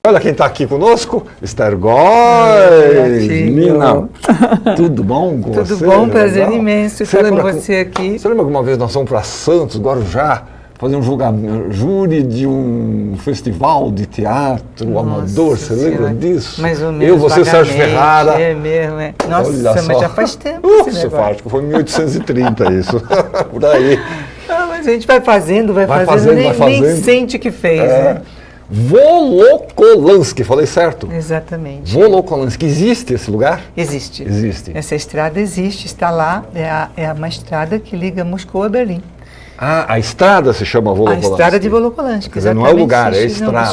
Olha quem está aqui conosco, Esther Góes. Nina, tudo bom com você? Tudo bom, prazer imenso estar com você aqui. Você lembra que uma vez nós fomos para Santos, Guarujá, fazer um júri de um festival de teatro amador, você lembra disso? Mais ou menos. Eu, você, Sérgio Ferrara. É mesmo, é. Nossa, mas já faz tempo. Você faz, acho que foi em 1830 isso, por aí. Mas a gente vai fazendo, nem sente que fez, né? Volokolansky, falei certo? Exatamente. Volokolansky, existe esse lugar? Existe. Existe. Essa estrada existe, está lá, é uma estrada que liga Moscou a Berlim. Ah, a estrada se chama Volokolansky. A estrada de Volokolansky, quer dizer, não é o lugar, é a estrada.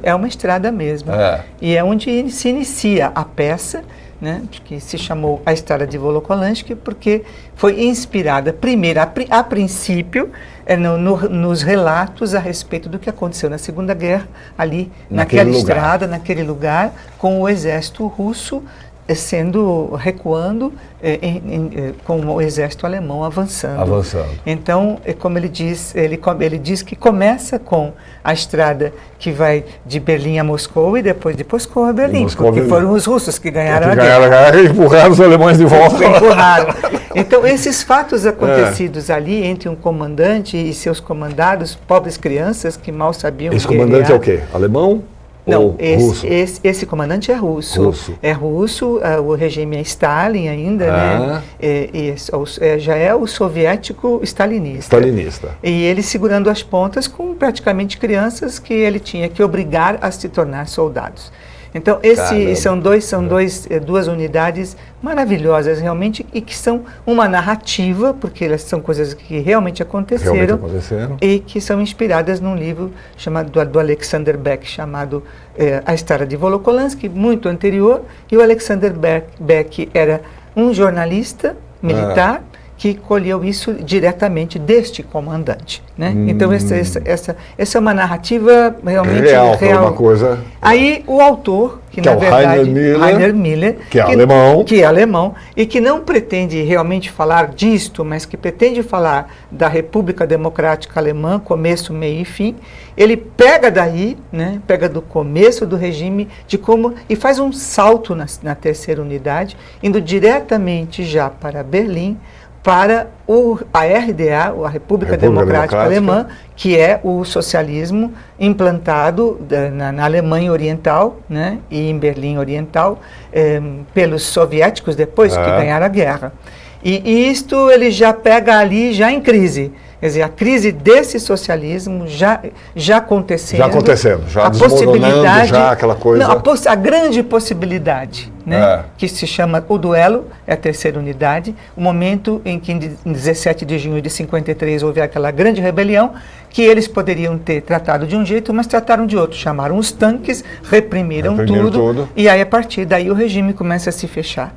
É uma estrada mesmo. É. E é onde se inicia a peça, né, que se chamou A Estrada de Volokolansky, porque foi inspirada, primeiro, a princípio, nos relatos a respeito do que aconteceu na Segunda Guerra, ali naquela estrada, naquele lugar, com o exército russo recuando, com o exército alemão avançando. Então, como ele diz que começa com a estrada que vai de Berlim a Moscou e depois de Moscou a Berlim, porque foram os russos que ganharam a guerra. E empurraram os alemães de volta. Empurraram. Então, esses fatos acontecidos ali entre um comandante e seus comandados, pobres crianças que mal sabiam Esse comandante é o quê? Alemão? Não, esse comandante é russo. É russo, o regime é Stalin ainda, né? Já é o soviético stalinista. E ele segurando as pontas com praticamente crianças que ele tinha que obrigar a se tornar soldados. Então, são duas unidades maravilhosas realmente e que são uma narrativa, porque elas são coisas que realmente aconteceram. E que são inspiradas num livro chamado do Alexander Beck, chamado A Estrada de Volokolansky, muito anterior, e o Alexander Beck era um jornalista militar que colheu isso diretamente deste comandante, né? Então essa é uma narrativa realmente real. Uma coisa. Aí o autor, que na verdade Rainer Miller, que é alemão e que não pretende realmente falar disto, mas que pretende falar da República Democrática Alemã, começo, meio e fim. Ele pega daí, né? Pega do começo do regime e faz um salto na terceira unidade, indo diretamente já para Berlim, para a RDA, a República Democrática Alemã, que é o socialismo implantado na Alemanha Oriental, né, e em Berlim Oriental, pelos soviéticos depois que ganharam a guerra. E isto ele já pega ali, já em crise. Quer dizer, a crise desse socialismo já acontecendo. Já desmoronando, já aquela coisa. Não, a grande possibilidade, né, que se chama o duelo, é a terceira unidade, o momento em que, em 17 de junho de 53, houve aquela grande rebelião, que eles poderiam ter tratado de um jeito, mas trataram de outro. Chamaram os tanques, reprimiram tudo, e aí, a partir daí, o regime começa a se fechar.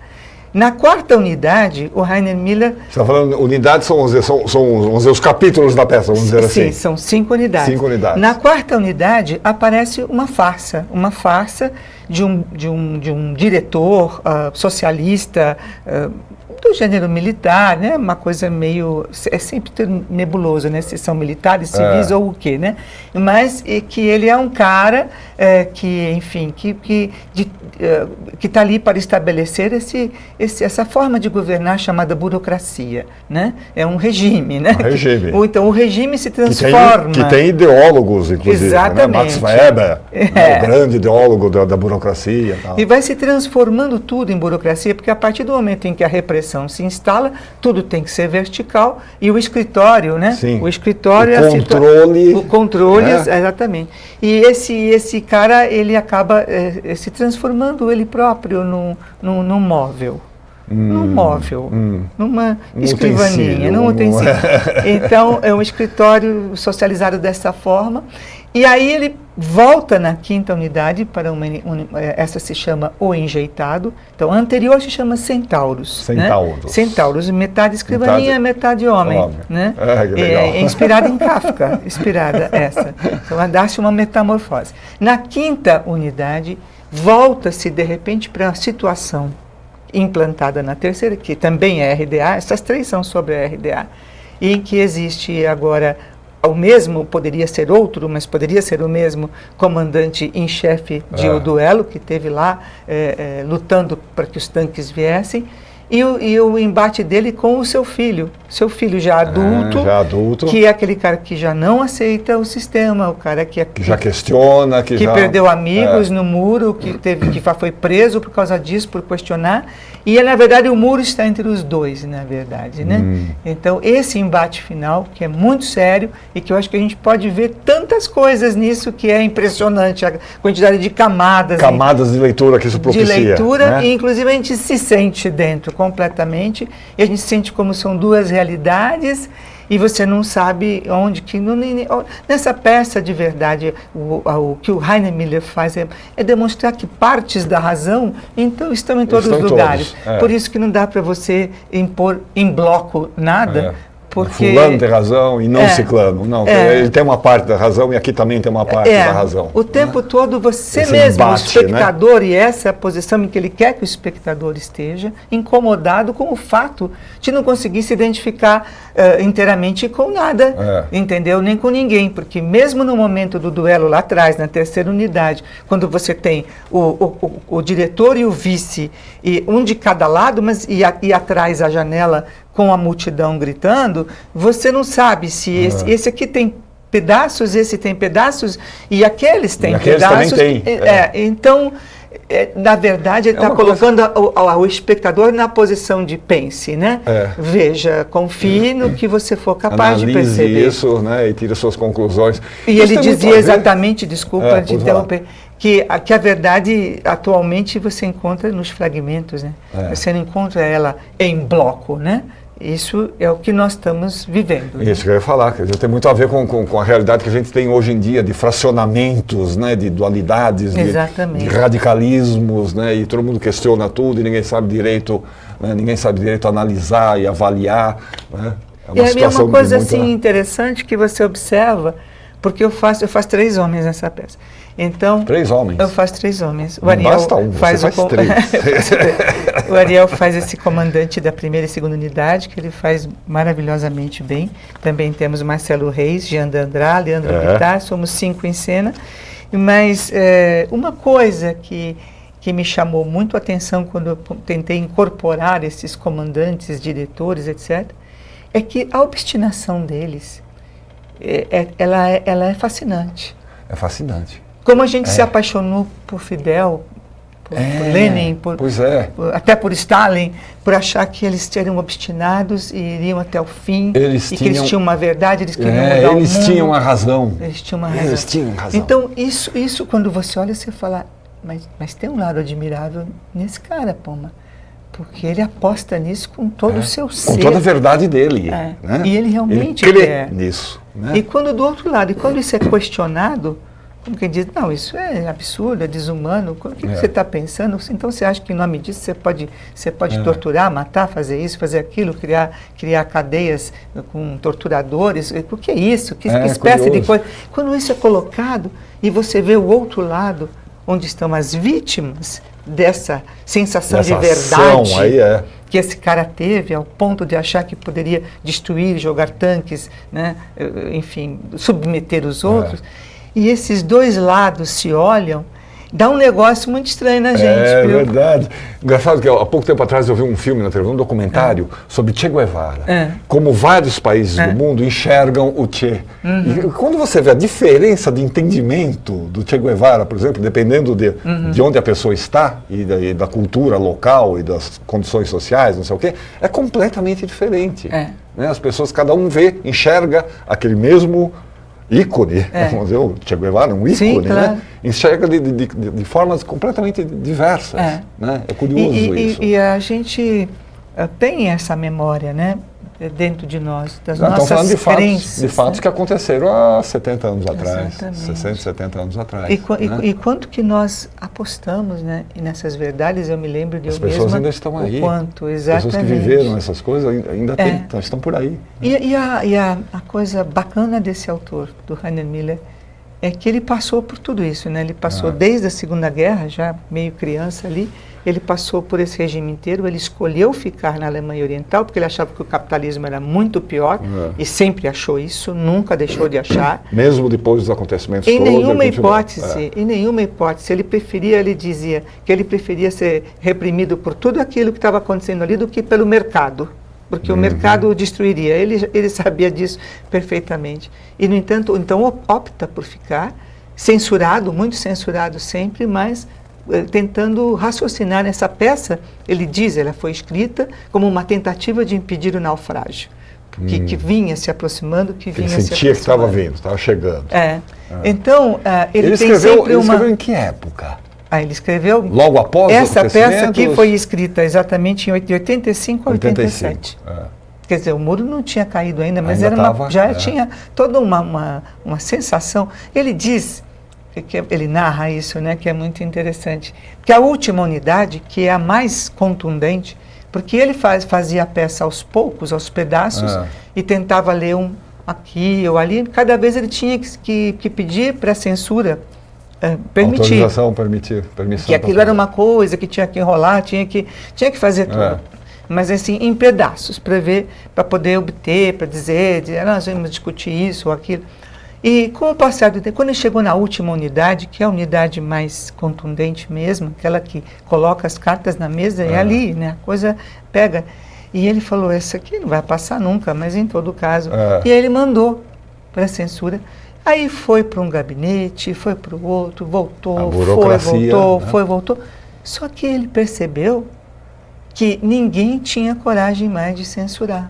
Na quarta unidade, o Rainer Miller... Você está falando, unidades são os capítulos da peça, vamos dizer assim. Sim, são 5 unidades. Na quarta unidade, aparece uma farsa de um diretor socialista, do gênero militar, né? Uma coisa meio... É sempre nebuloso, né? Se são militares, civis ou o quê, né? Mas que ele é um cara que, enfim, que está ali para estabelecer essa forma de governar chamada burocracia, né? É um regime, né? Então, o regime se transforma... Que tem ideólogos, inclusive, exatamente, né? Max Weber, o grande ideólogo da burocracia. Tal. E vai se transformando tudo em burocracia, porque a partir do momento em que a repressão se instala, tudo tem que ser vertical, e o escritório, né? Sim. O escritório o controle, exatamente. E esse cara, ele acaba se transformando ele próprio num móvel. Numa escrivaninha, num utensílio. Então, é um escritório socializado dessa forma. E aí ele volta na quinta unidade para essa se chama O Enjeitado. Então, a anterior se chama Centauros. Centauros, metade escrivaninha, metade homem. Né? É inspirada em Kafka, essa. Então, dá-se uma metamorfose. Na quinta unidade, volta-se, de repente, para a situação implantada na terceira, que também é RDA. Essas três são sobre a RDA. Em que existe agora o mesmo, poderia ser outro, mas poderia ser o mesmo comandante em chefe de O Duelo, que esteve lá lutando para que os tanques viessem, e o embate dele com o seu filho já adulto, que é aquele cara que já não aceita o sistema, o cara que já questiona, que já perdeu amigos no muro, que foi preso por causa disso, por questionar, e na verdade o muro está entre os dois, na verdade, né? Então esse embate final, que é muito sério e que eu acho que a gente pode ver tantas coisas nisso que é impressionante, a quantidade de camadas de leitura que isso propicia. De leitura, né? E inclusive a gente se sente dentro completamente, e a gente sente como são duas realidades, e você não sabe onde que... Nessa peça, de verdade, o que o Heiner Miller faz é demonstrar que partes da razão estão em todos os lugares. Por isso que não dá para você impor em bloco nada, porque... Fulano tem razão e não ciclano. Não, ele tem uma parte da razão e aqui também tem uma parte da razão. O tempo todo você esse mesmo, embate, o espectador, né? E essa é a posição em que ele quer que o espectador esteja, incomodado com o fato de não conseguir se identificar inteiramente com nada, entendeu? Nem com ninguém, porque mesmo no momento do duelo lá atrás, na terceira unidade, quando você tem o diretor e o vice, e um de cada lado, mas e atrás a janela com a multidão gritando, você não sabe se esse aqui tem pedaços, esse tem pedaços, e aqueles têm pedaços. Também tem. Então, na verdade, ele está colocando o espectador na posição de pense, né? Veja, confie no que você for capaz de perceber. Isso, né? E tira suas conclusões. E ele dizia exatamente, desculpa te interromper, que a verdade atualmente você encontra nos fragmentos, né? Você não encontra ela em bloco, né? Isso é o que nós estamos vivendo. Né? Isso que eu ia falar, quer dizer, tem muito a ver com a realidade que a gente tem hoje em dia, de fracionamentos, né, de dualidades, de radicalismos, né, e todo mundo questiona tudo e ninguém sabe direito, né, analisar e avaliar. Né? É uma coisa assim interessante que você observa, porque eu faço 3 homens nessa peça. Então, 3 homens? Eu faço 3 homens. O Ariel basta um, faz 3. O Ariel faz esse comandante da primeira e segunda unidade, que ele faz maravilhosamente bem. Também temos Marcelo Reis, Jean Dandrá, Leandro Bittar, somos 5 em cena. Mas uma coisa que me chamou muito a atenção quando eu tentei incorporar esses comandantes, diretores, etc., é que a obstinação deles, ela é fascinante. É fascinante. Como a gente se apaixonou por Fidel, por Lenin, até por Stalin, por achar que eles seriam obstinados e iriam até o fim, que eles tinham uma verdade, eles queriam mudar o mundo. Eles tinham a razão. Eles tinham razão. Então, isso quando você olha, você fala, mas tem um lado admirável nesse cara, Poma. Porque ele aposta nisso com todo o seu ser. Com toda a verdade dele. Né? E ele realmente ele crê nisso. Né? E quando do outro lado, e quando isso é questionado, como quem diz, não, isso é absurdo, é desumano, o que você está pensando? Então você acha que em nome disso você pode torturar, matar, fazer isso, fazer aquilo, criar cadeias com torturadores? O que é isso? Que espécie de coisa? Quando isso é colocado e você vê o outro lado, onde estão as vítimas dessa sensação de verdade que esse cara teve, ao ponto de achar que poderia destruir, jogar tanques, né? Enfim, submeter os outros. E esses dois lados se olham, dá um negócio muito estranho na gente. É verdade. Engraçado que há pouco tempo atrás eu vi um filme na televisão, um documentário sobre Che Guevara. Como vários países do mundo enxergam o Che. E quando você vê a diferença de entendimento do Che Guevara, por exemplo, dependendo de onde a pessoa está, e da cultura local e das condições sociais, não sei o quê, é completamente diferente. Né? As pessoas, cada um enxerga aquele mesmo ícone, vamos dizer, o Che Guevara, um ícone, sim, claro, né? Enxerga de formas completamente diversas. Né? É curioso isso. E a gente tem essa memória, né? Dentro de nós, das nossas crenças. De fatos que aconteceram há 70 anos atrás, 60, 70 anos atrás. E quanto que nós apostamos, né? E nessas verdades, eu me lembro de eu mesma. As pessoas ainda estão aí. Quanto, exatamente. As pessoas que viveram essas coisas ainda estão por aí. E a coisa bacana desse autor, do Heiner Miller, é que ele passou por tudo isso, né? Ele passou desde a Segunda Guerra, já meio criança ali, ele passou por esse regime inteiro, ele escolheu ficar na Alemanha Oriental, porque ele achava que o capitalismo era muito pior, e sempre achou isso, nunca deixou de achar. Mesmo depois dos acontecimentos em todos. Nenhuma hipótese, em nenhuma hipótese, ele dizia que ele preferia ser reprimido por tudo aquilo que estava acontecendo ali do que pelo mercado. Porque o mercado o destruiria. Ele sabia disso perfeitamente. E, no entanto, então opta por ficar censurado, muito censurado sempre, mas tentando raciocinar nessa peça. Ele diz, ela foi escrita como uma tentativa de impedir o naufrágio. Que vinha se aproximando, que vinha se aproximando. Ele sentia que estava vindo, estava chegando. Então, ele escreveu em que época? Ele escreveu... Logo após essa peça aqui foi escrita exatamente de 85 a 87. Quer dizer, o muro não tinha caído ainda, mas já tinha toda uma sensação. Ele diz, ele narra isso, né, que é muito interessante, que a última unidade, que é a mais contundente, porque ele fazia a peça aos poucos, aos pedaços, e tentava ler um aqui ou ali, cada vez ele tinha que pedir para a censura permitir. Autorização, permissão. Que aquilo era uma coisa que tinha que enrolar, tinha que fazer tudo. Mas assim, em pedaços, para poder obter, para dizer, nós vamos discutir isso ou aquilo. E com o passar do tempo, quando ele chegou na última unidade, que é a unidade mais contundente mesmo, aquela que coloca as cartas na mesa, é ali, né? A coisa pega. E ele falou, essa aqui não vai passar nunca, mas em todo caso. E aí ele mandou para a censura. Aí foi para um gabinete, foi para o outro, voltou, voltou. Só que ele percebeu que ninguém tinha coragem mais de censurar.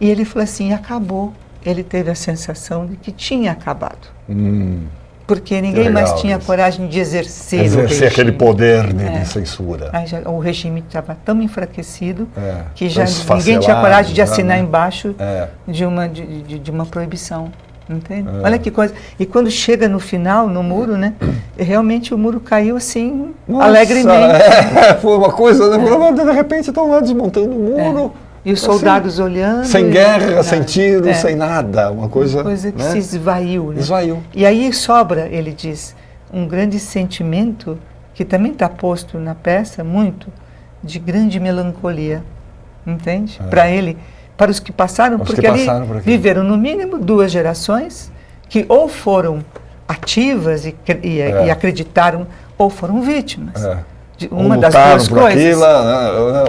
E ele falou assim, acabou. Ele teve a sensação de que tinha acabado. Porque ninguém mais tinha coragem de exercer o regime. Aquele poder de censura. O regime estava tão enfraquecido que já ninguém tinha coragem de assinar embaixo de uma proibição. Entende? Olha que coisa. E quando chega no final, no muro, né? Realmente o muro caiu assim, alegremente. Foi uma coisa, né? De repente estão lá desmontando o muro. E os soldados olhando. Sem guerra, sem tiro, sem nada. Uma coisa que se esvaiu. Né? Esvaiu. E aí sobra, ele diz, um grande sentimento, que também está posto na peça, muito, de grande melancolia. Entende? Para ele. Para os que passaram, porque ali viveram no mínimo 2 gerações que ou foram ativas e acreditaram, ou foram vítimas. Uma das duas coisas.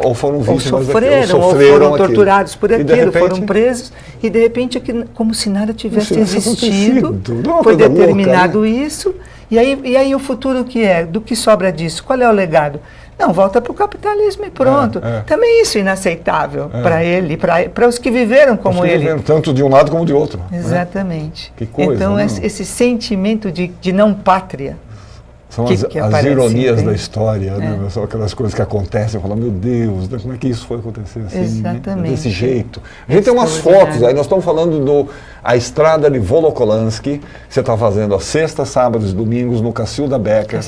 Ou foram vítimas, ou foram torturados por aquilo, foram presos, e de repente, como se nada tivesse existido, foi determinado isso, e aí o futuro que é? Do que sobra disso? Qual é o legado? Não, volta para o capitalismo e pronto. Também isso é inaceitável para ele, para os que viveram como ele. Viveram tanto de um lado como de outro. Exatamente. Que coisa, então, esse sentimento de não pátria. São as ironias da história, né? São aquelas coisas que acontecem, eu falo, meu Deus, como é que isso foi acontecer assim? Exatamente. Desse jeito. A gente tem umas fotos, aí nós estamos falando a estrada de Volokolansky, que você está fazendo às sextas, sábados e domingos no Cacilda Becker,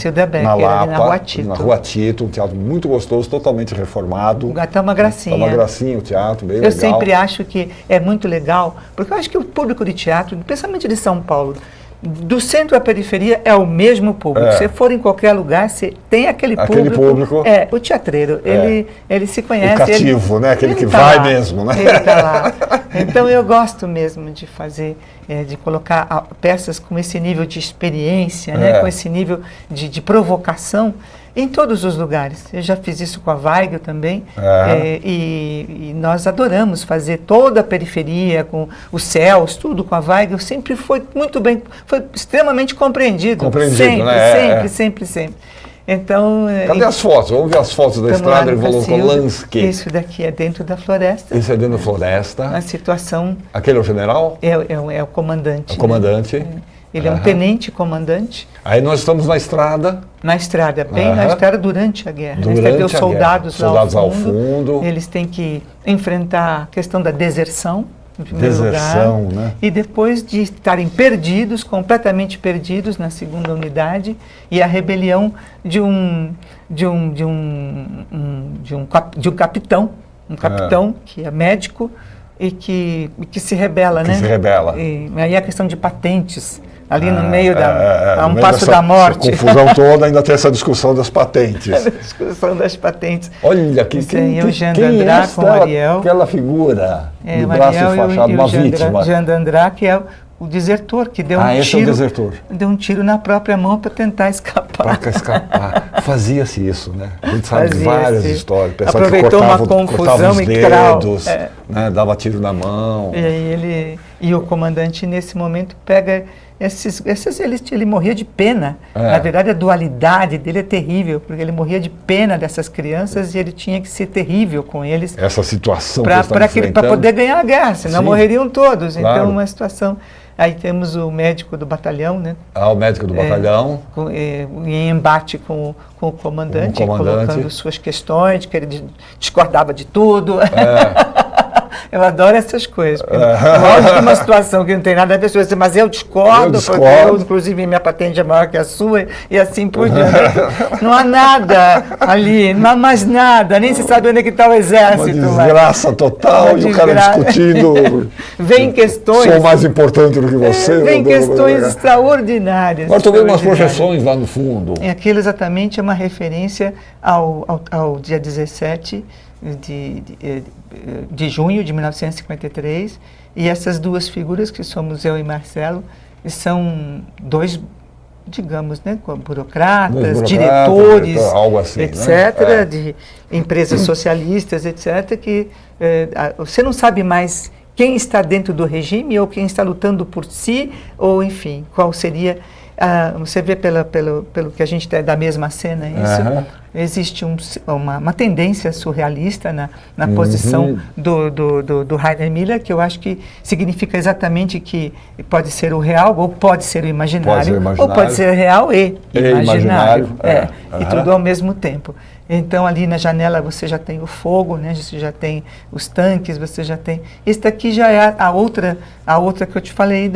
na Lapa, na Rua Tito. Na Rua Tito, um teatro muito gostoso, totalmente reformado. Está uma gracinha. Está uma gracinha o teatro, bem legal. Eu sempre acho que é muito legal, porque eu acho que o público de teatro, principalmente de São Paulo, do centro à periferia é o mesmo público. Se você for em qualquer lugar, você tem aquele público. O teatreiro. Ele se conhece. O cativo, né? Aquele que vai mesmo, né? Ele está lá. Então eu gosto mesmo de fazer, de colocar peças com esse nível de experiência, né? Com esse nível de provocação em todos os lugares. Eu já fiz isso com a Weigel também, e nós adoramos fazer toda a periferia, com os céus, tudo com a Weigel, sempre foi muito bem, foi extremamente compreendido. Sempre. Então, cadê as fotos? Vamos ver as fotos da estrada de Volokolansky. Isso daqui é dentro da floresta. Isso é dentro da floresta. A situação... Aquele é o general? É o comandante. O comandante. Né? Ele é um tenente-comandante. Aí nós estamos na estrada. Na estrada, na estrada durante a guerra. Tem os soldados lá ao fundo. Eles têm que enfrentar a questão da deserção, em primeiro lugar. Né? E depois de estarem perdidos, completamente perdidos na segunda unidade, e a rebelião de um capitão, que é médico, e que se rebela, né? Se rebela. E aí a questão de patentes ali no meio a um passo da morte. Confusão toda, ainda tem essa discussão das patentes. A discussão das patentes. Olha, quem o Jean d'Andrá com o Ariel. Aquela figura de o braço Ariel enfaixado, uma vítima. Jean d'Andrá, que é o desertor, que deu um tiro. É o desertor. Deu um tiro na própria mão para tentar escapar. Para escapar. Fazia-se isso, né? A gente sabe de várias histórias. Aproveitou uma confusão e dedos, né? Dava tiro na mão. E aí o comandante, nesse momento, pega ele morria de pena. Na verdade, a dualidade dele é terrível, porque ele morria de pena dessas crianças e ele tinha que ser terrível com eles. Essa situação para poder ganhar a guerra, senão morreriam todos. Claro. Então, uma situação... Aí temos o médico do batalhão, né? O médico do batalhão. Em embate com o comandante, colocando suas questões, que ele discordava de tudo. Eu adoro essas coisas. Lógico que uma situação que não tem nada a ver, você diz, mas eu discordo, porque eu, inclusive, minha patente é maior que a sua, e assim por diante. Não há nada ali, não há mais nada, nem se sabe onde é que está o exército. Uma desgraça total, e o cara discutindo. Vem questões. Sou mais importante do que você. Vem questões extraordinárias. Agora estou vendo umas projeções lá no fundo. Aquilo exatamente é uma referência ao dia 17 de junho de 1953, e essas duas figuras, que somos eu e Marcelo, são dois, digamos, né, burocratas, diretores, algo assim, etc., né? de empresas socialistas, etc., que você não sabe mais quem está dentro do regime ou quem está lutando por si, ou enfim, qual seria... você vê pelo que a gente tem da mesma cena, isso, existe uma tendência surrealista na posição do Heiner Miller, que eu acho que significa exatamente que pode ser o real ou pode ser o imaginário, ou pode ser real e imaginário. E tudo ao mesmo tempo. Então, ali na janela você já tem o fogo, né? Você já tem os tanques, você já tem... Esse daqui já é a outra que eu te falei,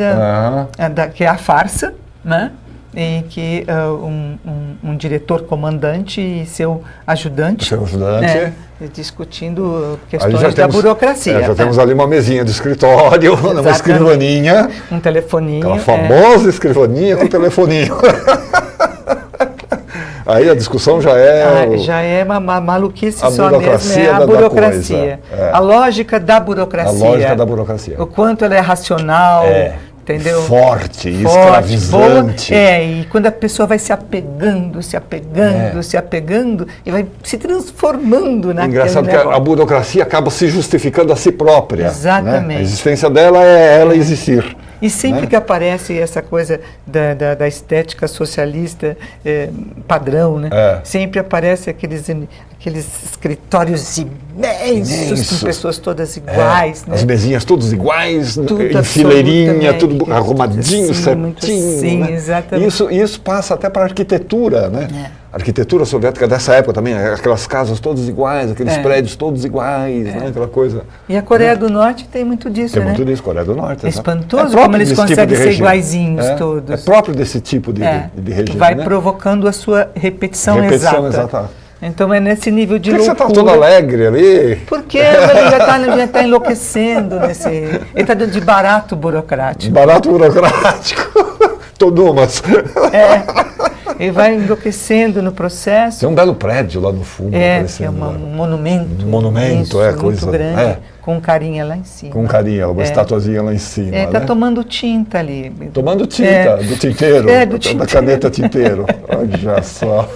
que é a farsa, né? Em que um diretor comandante e seu ajudante, discutindo questões da burocracia. Já temos ali uma mesinha de escritório, uma escrivaninha. Um telefoninho. Aquela famosa escrivaninha com telefoninho. Aí a discussão já é... já é uma maluquice só mesmo, a burocracia. A lógica da burocracia. A lógica da burocracia. O quanto ela é racional... Entendeu? Forte, escravizante. E quando a pessoa vai se apegando, e vai se transformando naquele Engraçado que a burocracia acaba se justificando a si própria. Exatamente. Né? A existência dela é ela existir. E sempre que aparece essa coisa da estética socialista padrão, né? Sempre aparece aqueles escritórios imensos, com pessoas todas iguais. Né? As mesinhas todas iguais, em fileirinha, tudo arrumadinho, certinho. Sim, né? exatamente. Isso passa até para a arquitetura, né? A arquitetura soviética dessa época também, aquelas casas todas iguais, aqueles prédios todos iguais, né? Aquela coisa. E a Coreia do Norte tem muito disso, né? Tem muito disso, Coreia do Norte. É espantoso como eles conseguem ser iguaizinhos todos. É próprio desse tipo de regime. Vai provocando a sua repetição exata. Então é nesse nível de loucura. Por que você está todo alegre ali? Porque ele já está enlouquecendo ele está dentro de barato burocrático. Barato burocrático. Todo umas. Ele vai enlouquecendo no processo. Tem um belo prédio lá no fundo. Que é um monumento. Um monumento, muito coisa grande, com um carinha lá em cima. Com um carinha, uma estatuazinha lá em cima. Está tomando tinta ali. Tomando tinta, do tinteiro. Do tinteiro. Da caneta tinteiro. Olha só.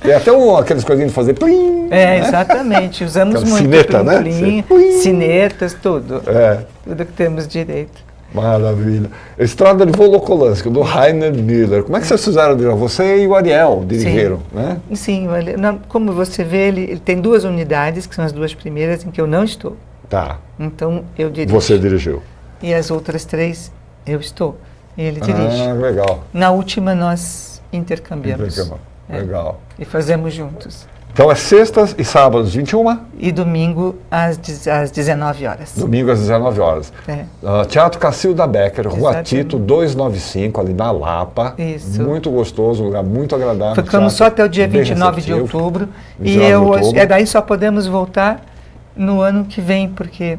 Tem até aquelas coisinhas de fazer plim. Exatamente. Usamos muito cineta, plim, cinetas, tudo. Tudo que temos direito. Maravilha. Estrada de Volokolansky, do Heiner Miller. Como é que vocês fizeram? Você e o Ariel dirigiram, né? Sim, como você vê, ele tem duas unidades, que são as duas primeiras, em que eu não estou. Tá. Então, eu dirijo. Você dirigiu. E as outras três, eu estou. E ele dirige. Legal. Na última, nós intercambiamos. Legal. E fazemos juntos. Então é sextas e sábados, 21? E domingo às 19 horas. Domingo às 19 horas. Teatro Cacilda Becker, Rua Tito 295, ali na Lapa. Isso. Muito gostoso, um lugar muito agradável. Ficamos só até o dia 29 de outubro. E daí só podemos voltar no ano que vem, porque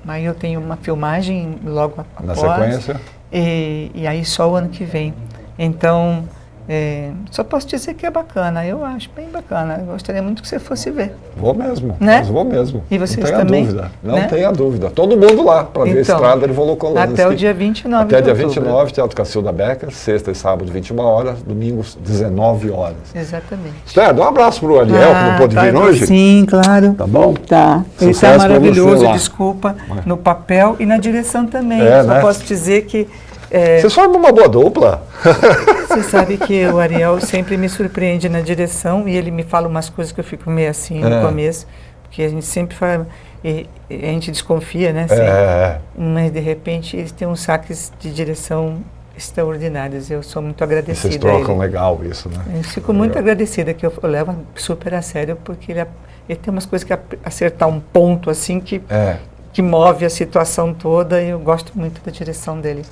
aí eu tenho uma filmagem logo após. Na sequência? e aí só o ano que vem. Então, só posso dizer que é bacana, eu acho bem bacana. Eu gostaria muito que você fosse ver. Vou mesmo, né? Mas vou mesmo. E vocês não tenha também? Dúvida. Não né? tenha dúvida. Todo mundo lá para ver a estrada de Volokolamsk. Até o dia 29 Até de dia outubro. 29, Teatro Cacilda Becker, sexta e sábado, 21 horas, domingos, 19 horas. Exatamente. Esther, dá um abraço pro Ariel, que não pôde vir hoje. Sim, claro. Tá bom? Tá. Ele Sucesso está pra maravilhoso, você lá. desculpa, no papel e na direção também. Só né? posso dizer que... Vocês formam uma boa dupla. Você sabe que o Ariel sempre me surpreende na direção e ele me fala umas coisas que eu fico meio assim no começo, porque a gente sempre fala, e a gente desconfia, né? Mas de repente eles têm uns saques de direção extraordinários. Eu sou muito agradecida. Vocês trocam legal isso, né? Eu fico muito agradecida, que eu levo super a sério, porque ele tem umas coisas que acertar um ponto assim que move a situação toda, e eu gosto muito da direção dele.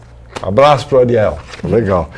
Abraço pro Ariel. Legal.